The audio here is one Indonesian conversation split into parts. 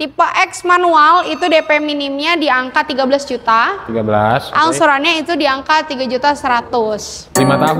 Tipe X manual itu DP minimnya di angka 13 juta. 13. Angsurannya itu di angka 3.100.000. 5 tahun.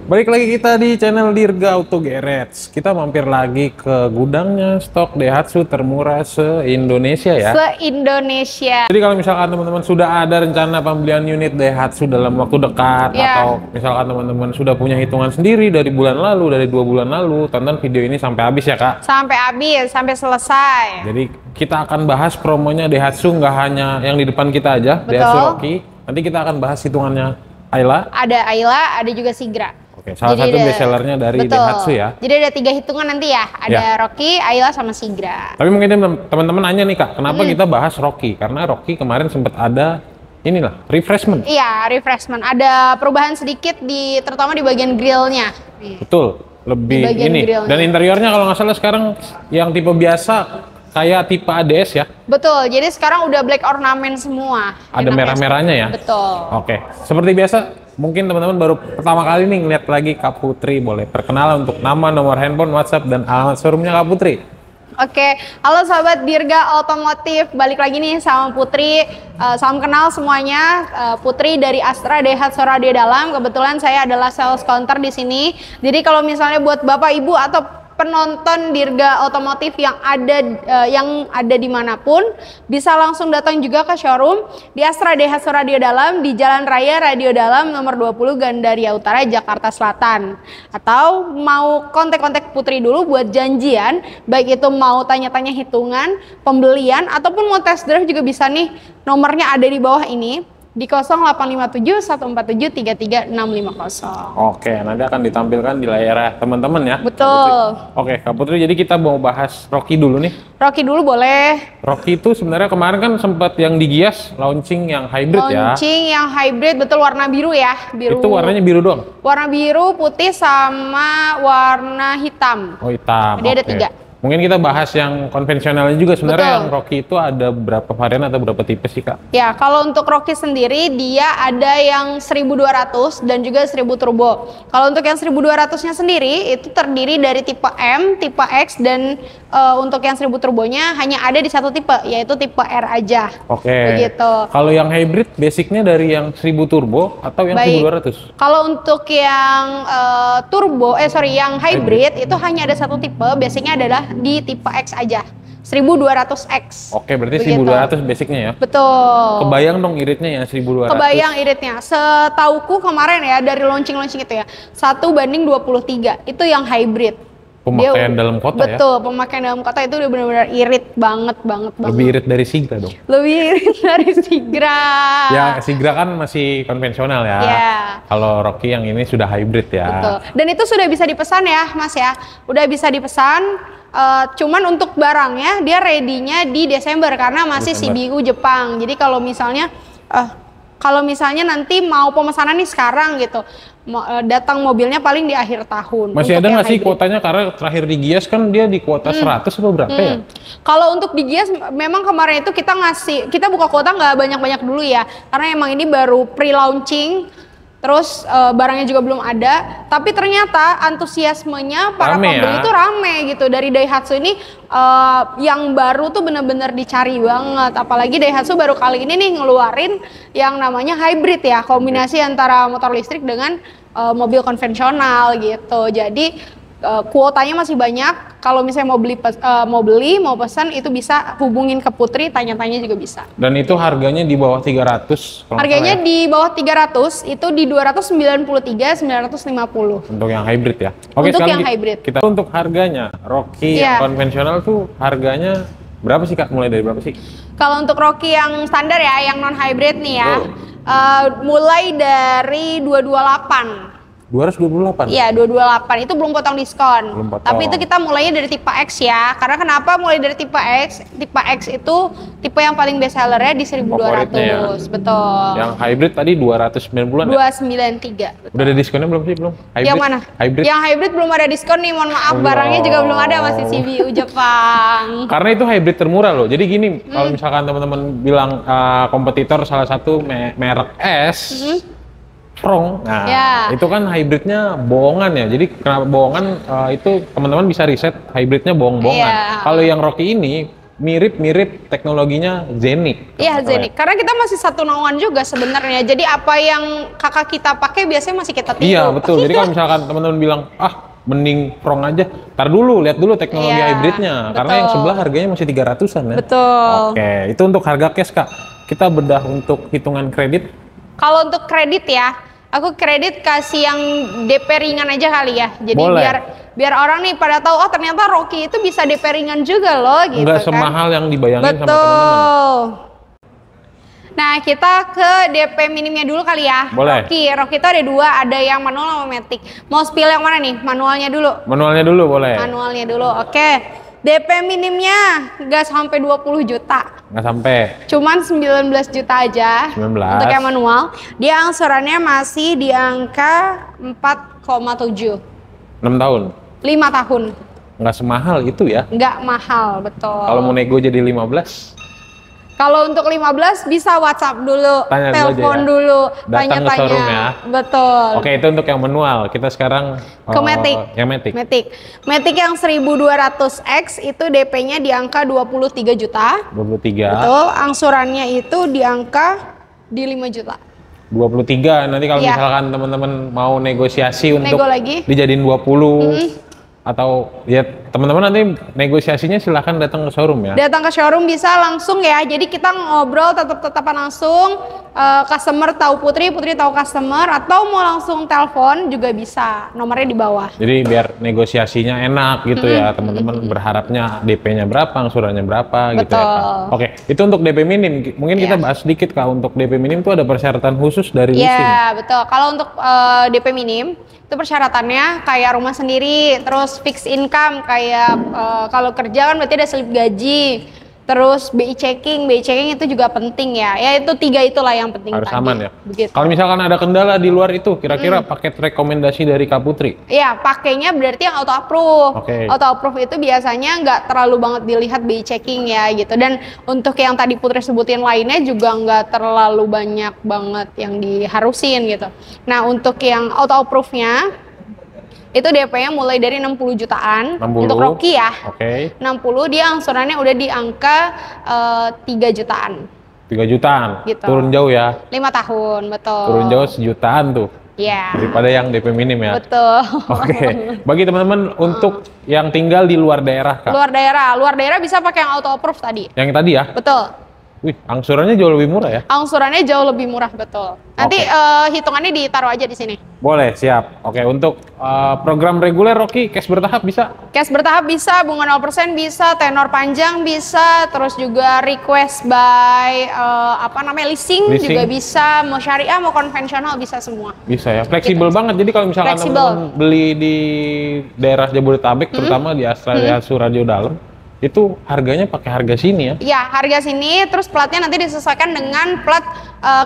Balik lagi kita di channel Dirga Auto Garage. Kita mampir lagi ke gudangnya stok Daihatsu termurah se-Indonesia ya. Se-Indonesia. Jadi kalau misalkan teman-teman sudah ada rencana pembelian unit Daihatsu dalam waktu dekat, atau misalkan teman-teman sudah punya hitungan sendiri dari bulan lalu, dari 2 bulan lalu, tonton video ini sampai habis ya Kak. Sampai habis, sampai selesai. Jadi kita akan bahas promonya Daihatsu, nggak hanya yang di depan kita aja, Betul. Daihatsu Rocky. Nanti kita akan bahas hitungannya Ayla. Ada Ayla, ada juga Sigra. Oke, salah satu bestsellernya dari Daihatsu ya. Jadi ada 3 hitungan nanti ya. Ada Rocky, Ayla, sama Sigra. Tapi mungkin teman-teman nanya nih Kak, kenapa kita bahas Rocky? Karena Rocky kemarin sempat ada inilah refreshment. Iya, refreshment. Ada perubahan sedikit terutama di bagian grillnya. Betul, lebih ini. Grillnya. Dan interiornya kalau nggak salah sekarang yang tipe biasa kayak tipe ADS ya. Betul, jadi sekarang udah black ornament semua. Ada merah-merahnya ya. Betul. Oke, seperti biasa. Mungkin teman-teman baru pertama kali nih ngeliat lagi Kak Putri, boleh perkenalan untuk nama, nomor handphone, WhatsApp, dan alamat showroomnya Kak Putri. Oke, halo sahabat Dirga Otomotif, balik lagi nih sama Putri. Salam kenal semuanya, Putri dari Astra Daihatsu Radio Dalam. Kebetulan saya adalah sales counter di sini. Jadi kalau misalnya buat Bapak Ibu atau penonton Dirga Otomotif yang ada dimanapun, bisa langsung datang juga ke showroom di Astra Daihatsu Radio Dalam di Jalan Raya Radio Dalam nomor 20 Gandaria Utara, Jakarta Selatan. Atau mau kontak-kontak Putri dulu buat janjian, baik itu mau tanya-tanya hitungan, pembelian, ataupun mau test drive juga bisa nih. Nomornya ada di bawah ini. Di 0857 147 33650. Oke, nanti akan ditampilkan di layar teman-teman ya. Betul. Oke, Kak Putri, jadi kita mau bahas Rocky dulu nih. Rocky dulu boleh. Rocky itu sebenarnya kemarin kan sempat yang digias launching yang hybrid ya. Launching yang hybrid, betul, warna biru ya. Biru. Itu warnanya biru doang? Warna biru, putih, sama warna hitam. Oh, hitam. Jadi ada 3. Mungkin kita bahas yang konvensionalnya juga. Sebenarnya Betul. yang Rocky itu ada berapa varian atau berapa tipe sih Kak? Ya, kalau untuk Rocky sendiri dia ada yang 1200 dan juga 1000 turbo. Kalau untuk yang 1200-nya sendiri itu terdiri dari tipe M, tipe X, dan untuk yang 1000 turbonya hanya ada di satu tipe, yaitu tipe R aja. Oke. Begitu. Kalau yang hybrid basicnya dari yang 1000 turbo atau yang 1200? Kalau untuk yang yang hybrid itu hanya ada satu tipe, basicnya adalah di tipe X aja, 1200X. Oke, berarti Begitu. 1200 basicnya ya? Betul. Kebayang dong iritnya ya 1200? Kebayang iritnya. Setauku kemarin ya dari launching-launching itu ya, 1:23. Itu yang hybrid. Pemakaian dalam kota ya? Betul, pemakaian dalam kota itu udah benar-benar irit banget. Lebih irit dari Sigra dong? Lebih irit dari Sigra. Ya, Sigra kan masih konvensional ya. Yeah. Kalau Rocky yang ini sudah hybrid ya. Betul. Dan itu sudah bisa dipesan ya, Mas ya. Udah bisa dipesan. Cuman untuk barangnya dia ready-nya di Desember karena masih CBU Jepang. Jadi kalau misalnya nanti mau pemesanan nih sekarang gitu, datang mobilnya paling di akhir tahun. Masih ada nggak sih kuotanya? Karena terakhir di Gias kan dia di kuota 100 atau berapa ya? Kalau untuk di Gias memang kemarin itu kita buka kuota nggak banyak-banyak dulu ya, karena emang ini baru pre-launching. Terus barangnya juga belum ada, tapi ternyata antusiasmenya para pembeli itu rame gitu. Dari Daihatsu ini yang baru tuh bener-bener dicari banget. Apalagi Daihatsu baru kali ini nih ngeluarin yang namanya hybrid ya, kombinasi antara motor listrik dengan mobil konvensional gitu. Jadi kuotanya masih banyak. Kalau misalnya mau pesan itu bisa hubungin ke Putri, tanya-tanya juga bisa. Dan itu harganya di bawah 300. Harganya di bawah 300, itu di 293.950. Untuk yang hybrid ya. Oke, untuk yang hybrid. Kita untuk harganya Rocky yang konvensional tuh harganya Berapa sih Kak? Mulai dari berapa sih? Kalau untuk Rocky yang standar ya, yang non hybrid nih ya, mulai dari 228. 228? Iya, 228 itu belum potong diskon. Belum potong. Tapi itu kita mulainya dari tipe X ya. Karena kenapa mulai dari tipe X? Tipe X itu tipe yang paling best sellernya di 1.200. Favoritnya ya. Betul. Yang hybrid tadi 290-an ya? 293. Udah ada diskonnya belum sih? Belum? Hybrid? Yang mana? Hybrid? Yang hybrid belum ada diskon nih, mohon maaf. Barangnya juga belum ada, masih CBU Jepang. Karena itu hybrid termurah loh. Jadi gini, kalau misalkan teman-teman bilang kompetitor salah satu merek S, Prong, nah itu kan hybridnya bohongan ya. Jadi kenapa bohongan? Itu teman-teman bisa riset hybridnya bohong-bohongan. Kalau yang Rocky ini mirip-mirip teknologinya Zenik. Iya Zenik, karena kita masih satu naungan juga sebenarnya. Jadi apa yang kakak kita pakai biasanya masih kita tiru. Iya betul. Jadi kalau misalkan teman-teman bilang mending Prong aja, tar dulu lihat dulu teknologi hybridnya. Karena yang sebelah harganya masih 300-an ya. Betul. Oke, itu untuk harga cash Kak. Kita bedah untuk hitungan kredit. Kalau untuk kredit ya, aku kredit kasih yang DP ringan aja kali ya. Jadi biar orang nih pada tahu, oh ternyata Rocky itu bisa DP ringan juga loh gitu. Nggak semahal yang dibayangin sama teman-teman. teman-teman. Nah kita ke DP minimnya dulu kali ya. Boleh. Rocky itu ada dua, ada yang manual sama matic. Mau spill yang mana nih? Manualnya dulu. Manualnya dulu boleh. Manualnya dulu, oke. DP minimnya nggak sampai 20 juta. Nggak sampai. Cuman 19 juta aja. 19. Untuk yang manual. Dia angsurannya masih di angka 4,7. 6 tahun? 5 tahun. Nggak semahal itu ya? Nggak mahal, betul. Kalau mau nego jadi 15? Kalau untuk 15 bisa WhatsApp dulu, telepon dulu, tanya-tanya. Datang ke showroom ya? Betul. Oke, itu untuk yang manual. Kita sekarang ke Matic. Yang Matic. Matic yang 1200X itu DP-nya di angka 23 juta. 23. Betul, angsurannya itu di angka di 5 juta. 23. Nanti kalau misalkan teman-teman mau negosiasi untuk dijadiin 20 atau ya teman-teman nanti negosiasinya silahkan datang ke showroom ya. Datang ke showroom bisa langsung ya. Jadi kita ngobrol tetap-tetapan langsung. Customer tahu Putri tahu customer, atau mau langsung telepon juga bisa. Nomornya di bawah. Jadi biar negosiasinya enak gitu ya. Teman-teman berharapnya DP-nya berapa, angsurannya berapa. Betul. Gitu ya Kak. Oke, itu untuk DP minim. Mungkin kita bahas sedikit Kak, untuk DP minim itu ada persyaratan khusus dari leasing. Iya, betul. Kalau untuk DP minim itu persyaratannya kayak rumah sendiri, terus fixed income kayak kalau kerja kan berarti ada slip gaji, terus BI checking itu juga penting ya. Ya itu 3 itulah yang penting. Harus tadi. aman ya. Begitu. Kalau misalkan ada kendala di luar itu, kira-kira paket rekomendasi dari Kak Putri? Iya, pakainya berarti yang auto approve. Auto approve itu biasanya nggak terlalu banget dilihat BI checking ya gitu. Dan untuk yang tadi Putri sebutin lainnya juga nggak terlalu banyak banget yang diharusin gitu. Nah untuk yang auto approve-nya itu DP-nya mulai dari 60 jutaan 60. Untuk Rocky ya. 60 dia angsurannya udah di angka 3 jutaan. 3 jutaan. Gitu. Turun jauh ya. 5 tahun, betul. Turun jauh sejutaan tuh. Iya. Daripada yang DP minim ya. Betul. Oke. Bagi teman-teman untuk yang tinggal di luar daerah Kak. Luar daerah bisa pakai yang auto approve tadi. Yang tadi ya? Betul. Wih, angsurannya jauh lebih murah ya? Angsurannya jauh lebih murah, betul. Nanti hitungannya ditaruh aja di sini. Boleh, siap. Oke, untuk program reguler Rocky, cash bertahap bisa? Cash bertahap bisa, bunga 0% bisa, tenor panjang bisa, terus juga request by leasing juga bisa, mau syariah, mau konvensional bisa semua. Bisa ya, fleksibel banget. Jadi kalau misalkan teman-teman beli di daerah Jabodetabek, terutama di Astra Daihatsu Radio Dalam, itu harganya pakai harga sini ya? Iya, harga sini, terus platnya nanti disesuaikan dengan plat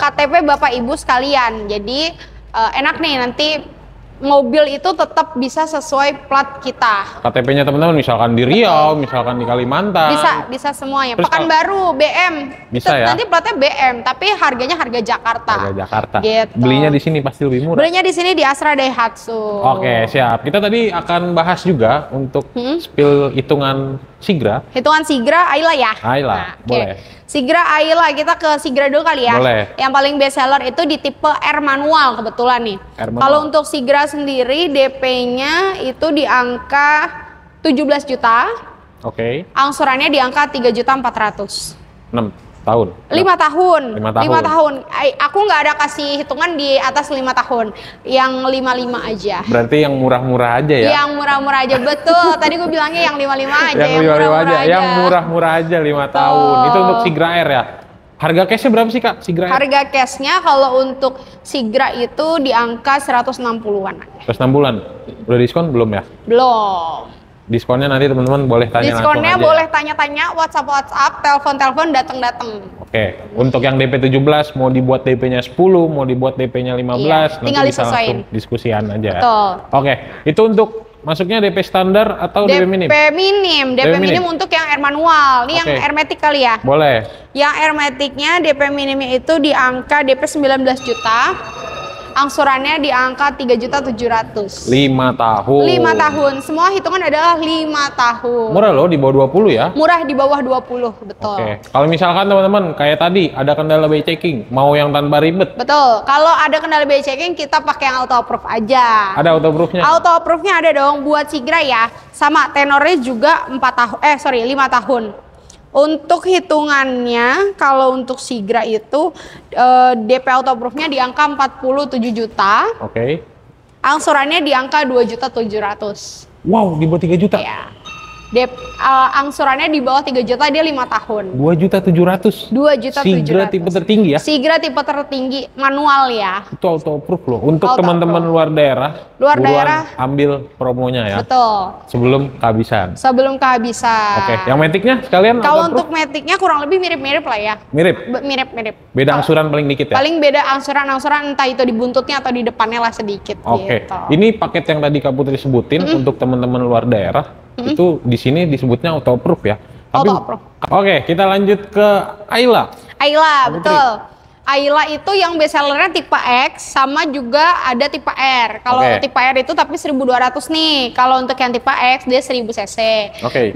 KTP Bapak Ibu sekalian. Jadi enak nih, nanti mobil itu tetap bisa sesuai plat kita. KTP-nya teman-teman misalkan di Riau, misalkan di Kalimantan. Bisa semuanya. Pekanbaru, BM. Bisa ya? Nanti platnya BM, tapi harganya harga Jakarta. Harga Jakarta. Gitu. Belinya di sini pasti lebih murah. Belinya di sini di Astra Daihatsu. Oke, siap. Kita tadi akan bahas juga untuk spill hitungan Sigra. Hitungan Sigra, Ayla ya? Ayla, boleh. Sigra Ayla, kita ke Sigra dulu kali ya. Boleh. Yang paling best seller itu di tipe R manual kebetulan nih. Kalau untuk Sigra sendiri DP-nya itu di angka 17 juta. Oke. Angsurannya di angka 3.400.000. 6 tahun? 5 tahun. 5 tahun. 5 tahun. Aku nggak ada kasih hitungan di atas 5 tahun. Yang 55 aja. Berarti yang murah-murah aja ya? Yang murah-murah aja, betul. Tadi gue bilangnya yang 55 aja. Yang murah-murah aja. Yang murah-murah aja 5 tahun. Itu untuk Sigra Air ya? Harga cashnya berapa sih Kak, Sigra Air? Harga cashnya kalau untuk Sigra itu di angka 160-an. 160-an? Udah diskon belum ya? Belum. Diskonnya nanti teman-teman boleh tanya langsung aja. Diskonnya boleh tanya-tanya, WhatsApp, telepon-telepon, datang-datang. Oke, untuk yang DP 17 mau dibuat DP-nya 10, mau dibuat DP-nya 15, tinggal nanti bisa disesuaiin. langsung diskusian aja. Betul. Oke, itu untuk masuknya DP standar atau DP minim? DP minim untuk yang air manual. Ini yang hermetik kali ya? Boleh. Yang hermetiknya DP minimnya itu di angka DP 19 juta. Angsurannya di angka 3.700.000. 5 tahun. 5 tahun. Semua hitungan adalah 5 tahun. Murah loh, di bawah 20 ya? Murah di bawah 20, betul. Oke. Kalau misalkan teman-teman kayak tadi ada kendala BI checking, mau yang tanpa ribet? Betul. Kalau ada kendala BI checking kita pakai yang auto approve aja. Ada auto approve-nya? Auto approve-nya ada dong buat Sigra ya. Sama tenornya juga 5 tahun. Untuk hitungannya, kalau untuk Sigra itu DP auto approve-nya di angka 47 juta. Oke. Angsurannya di angka 2.700.000. Wow, di bawah 3 juta? Ya. Angsurannya di bawah 3 juta, dia 5 tahun. 2.700.000. 2.700.000. Sigra tipe tertinggi ya? Sigra tipe tertinggi manual ya. Itu auto approve loh. Untuk teman-teman luar daerah, ambil promonya ya. Betul. Sebelum kehabisan. Sebelum kehabisan. Oke, yang metiknya sekalian? Kalau untuk metiknya kurang lebih mirip-mirip lah ya. Mirip? Mirip-mirip. Beda angsuran paling dikit ya? Paling beda angsuran entah itu di buntutnya atau di depannya lah sedikit. Oke. Gitu. Ini paket yang tadi Kak Putri sebutin untuk teman-teman luar daerah. Itu di sini disebutnya auto approve ya. Auto approve. Oke, kita lanjut ke Ayla. Ayla, betul. Ayla itu yang best sellernya tipe X sama juga ada tipe R. Kalau tipe R itu tapi 1200 nih. Kalau untuk yang tipe X dia 1000 cc.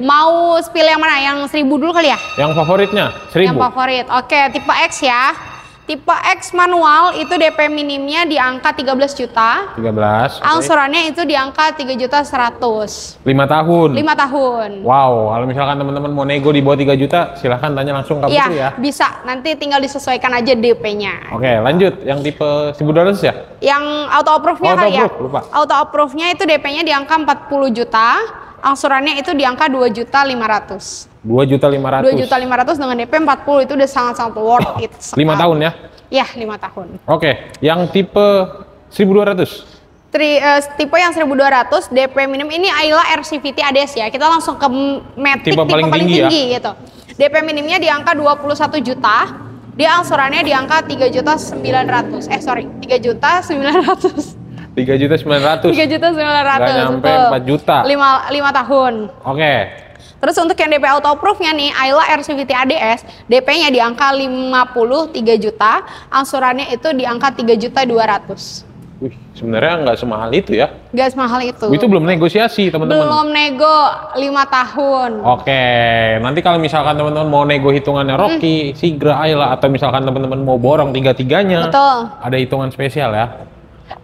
Mau spill yang mana? Yang 1000 dulu kali ya? Yang favoritnya 1000. Yang favorit. Oke, tipe X ya. Tipe X manual itu DP minimnya di angka 13 juta. 13. Angsurannya itu di angka 3.100.000. 5 tahun. 5 tahun. Wow, kalau misalkan teman-teman mau nego di bawah 3 juta, silahkan tanya langsung ke Putri ya. Bisa. Nanti tinggal disesuaikan aja DP-nya. Oke, lanjut. Yang tipe 1200 ya? Yang auto approve-nya kali ya? Lupa. Auto approve-nya itu DP-nya di angka 40 juta. Angsurannya itu di angka 2.500.000. 2.500.000 dengan DP 40 itu udah sangat-sangat worth it. 5 tahun ya? Iya, 5 tahun. Oke, yang tipe 1200? Tipe yang 1200 DP minim ini Ayla RCVT ADS ya. Kita langsung ke Matic tipe paling tinggi gitu. DP minimnya di angka 21 juta. Dia angsurannya di angka 3.900.000. 3.900.000. 3.900.000. 3.900.000. Nggak nyampe 4 juta. 5 tahun. Oke. Terus untuk yang DP auto approve-nya nih, Ayla RCVT ADS, DP-nya di angka 53 juta, angsurannya itu di angka 3.200.000. Wih, sebenarnya nggak semahal itu ya? Nggak semahal itu. Itu belum negosiasi teman-teman? Belum nego, 5 tahun. Oke, nanti kalau misalkan teman-teman mau nego hitungannya Rocky, Sigra, Ayla, atau misalkan teman-teman mau borong tiga-tiganya, ada hitungan spesial ya?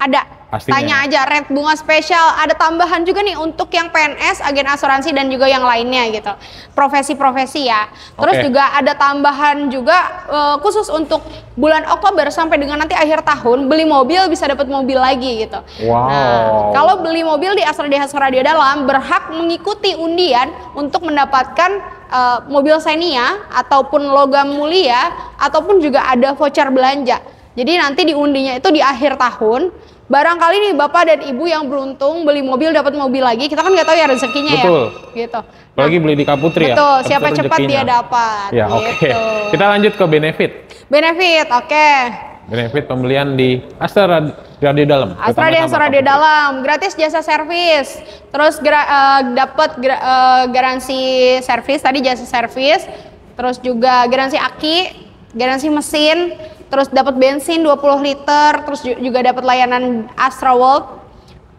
Ada. Pastinya. Tanya aja rate bunga spesial, ada tambahan juga nih untuk yang PNS, agen asuransi dan juga yang lainnya gitu. Profesi-profesi ya. Terus juga ada tambahan juga khusus untuk bulan Oktober sampai dengan nanti akhir tahun beli mobil bisa dapat mobil lagi gitu. Wow. Nah, kalau beli mobil di Astra DH Radio Dalam berhak mengikuti undian untuk mendapatkan mobil Xenia ataupun logam mulia ataupun juga ada voucher belanja. Jadi nanti diundinya itu di akhir tahun. Barangkali nih bapak dan ibu yang beruntung beli mobil dapat mobil lagi, kita kan nggak tahu ya rezekinya ya. Gitu. Apalagi beli di Kak Putri ya. Betul, siapa cepat dia dapat. Ya, gitu. Kita lanjut ke benefit. Benefit, Benefit pembelian di Astra Radio Dalam. Astra Radio Dalam, gratis jasa servis. Terus dapat garansi servis tadi jasa servis. Terus juga garansi aki, garansi mesin. Terus dapat bensin 20 liter, terus juga dapat layanan Astra World.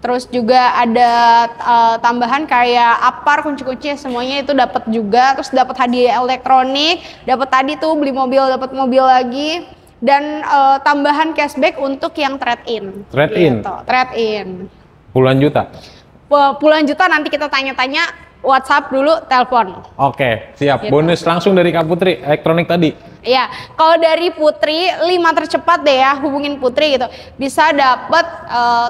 Terus juga ada tambahan kayak apar, kunci-kunci semuanya itu dapat juga. Terus dapat hadiah elektronik, dapat tadi tuh beli mobil dapat mobil lagi dan tambahan cashback untuk yang trade-in. Trade-in. Gitu. Trade-in. Puluhan juta. Puluhan juta nanti kita tanya-tanya WhatsApp dulu, telepon. Oke, siap. Gitu. Bonus langsung dari Kak Putri, elektronik tadi. Iya, kalau dari Putri 5 tercepat deh ya, hubungin Putri gitu. Bisa dapat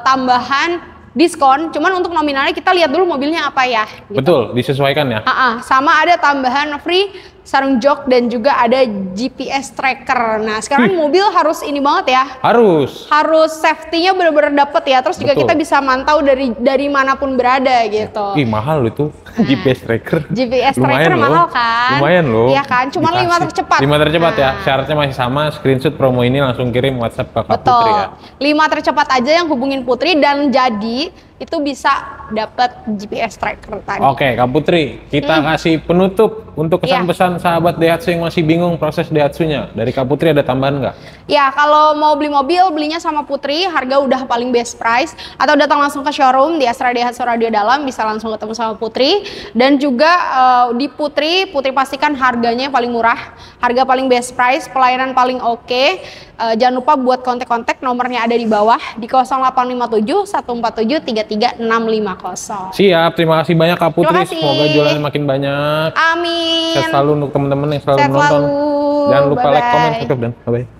tambahan diskon, cuman untuk nominalnya kita lihat dulu mobilnya apa ya. Gitu. Betul, disesuaikan ya. Sama ada tambahan free sarung jok dan juga ada GPS tracker. Nah sekarang mobil harus ini banget ya. Harus safety-nya bener-bener dapet ya. Terus juga kita bisa mantau dari manapun berada gitu. Ih mahal itu GPS tracker. GPS tracker mahal kan? Lumayan loh. Iya kan? Cuman 5 tercepat. 5 tercepat ya. Syaratnya masih sama. Screenshot promo ini langsung kirim WhatsApp ke Kak Putri ya. 5 tercepat aja yang hubungin Putri dan jadi itu bisa dapat GPS tracker tadi. Oke, Kak Putri, kita kasih penutup untuk kesan-pesan sahabat Daihatsu yang masih bingung proses Daihatsu-nya. Dari Kak Putri ada tambahan nggak? Ya, kalau mau beli mobil, belinya sama Putri, harga udah paling best price. Atau datang langsung ke showroom di Astra Daihatsu Radio Dalam, bisa langsung ketemu sama Putri. Dan juga di Putri pastikan harganya paling murah, harga paling best price, pelayanan paling oke. Jangan lupa buat kontak-kontak, nomornya ada di bawah di 0857 147 33650. Siap, terima kasih banyak Kak Putri. Semoga jualannya makin banyak. Amin. Sehat selalu untuk teman-teman yang selalu menonton. Jangan lupa like, comment, subscribe, dan bye-bye.